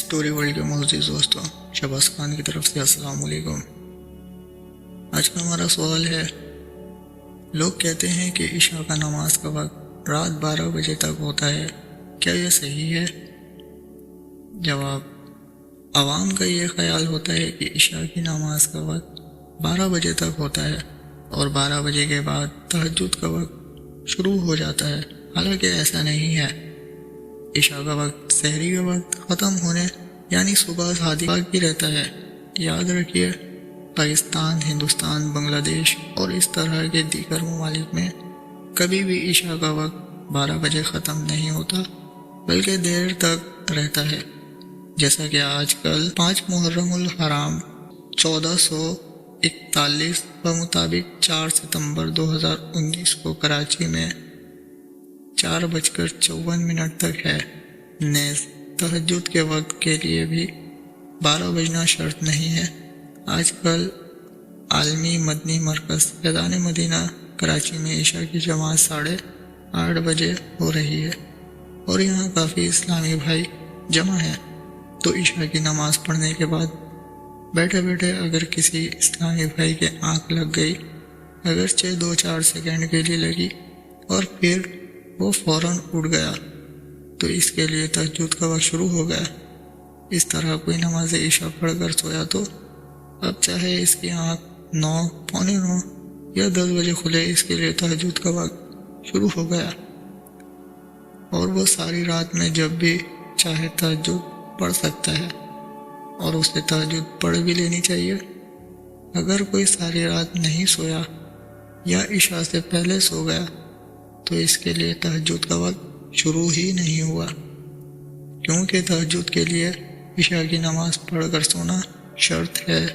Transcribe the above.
Story world کے معزز دوستوں، شہباز خان کی طرف سے السلام علیکم۔ آج کا ہمارا سوال ہے، لوگ کہتے ہیں کہ عشاء کا نماز کا وقت رات 12 بجے تک ہوتا ہے، کیا یہ صحیح ہے؟ جواب: عوام کا یہ خیال ہوتا ہے کہ عشاء کی نماز کا وقت 12 بجے تک ہوتا ہے اور 12 بجے کے بعد تہجد کا وقت شروع ہو جاتا ہے، حالانکہ ایسا نہیں ہے۔ عشاء کا وقت سحری کا وقت ختم ہونے یعنی صبح شادی باقی رہتا ہے۔ یاد رکھیے، پاکستان، ہندوستان، بنگلہ دیش اور اس طرح کے دیگر ممالک میں کبھی بھی عشاء کا وقت 12 بجے ختم نہیں ہوتا، بلکہ دیر تک رہتا ہے۔ جیسا کہ آج کل 5 محرم الحرام 1441 بمطابق 4 ستمبر 2019 کو کراچی میں 4:54 تک ہے۔ نیز تہجد کے وقت کے لیے بھی 12 بجنا شرط نہیں ہے۔ آج کل عالمی مدنی مرکز فیضان مدینہ کراچی میں عشاء کی جماعت 8:30 بجے ہو رہی ہے اور یہاں کافی اسلامی بھائی جمع ہیں، تو عشاء کی نماز پڑھنے کے بعد بیٹھے بیٹھے اگر کسی اسلامی بھائی کے آنکھ لگ گئی، اگرچہ 2-4 سیکنڈ کے لیے لگی اور پھر وہ فوراً اٹھ گیا، تو اس کے لیے تہجد کا وقت شروع ہو گیا۔ اس طرح کوئی نماز عشاء پڑھ کر سویا تو اب چاہے اس کی آنکھ 9، پونے 9 یا 10 بجے کھلے، اس کے لیے تہجد کا وقت شروع ہو گیا اور وہ ساری رات میں جب بھی چاہے تہجد پڑھ سکتا ہے، اور اسے تہجد پڑھ بھی لینی چاہیے۔ اگر کوئی ساری رات نہیں سویا یا عشاء سے پہلے سو گیا تو اس کے لیے تہجد کا وقت شروع ہی نہیں ہوا، کیونکہ تہجد کے لیے عشاء کی نماز پڑھ کر سونا شرط ہے۔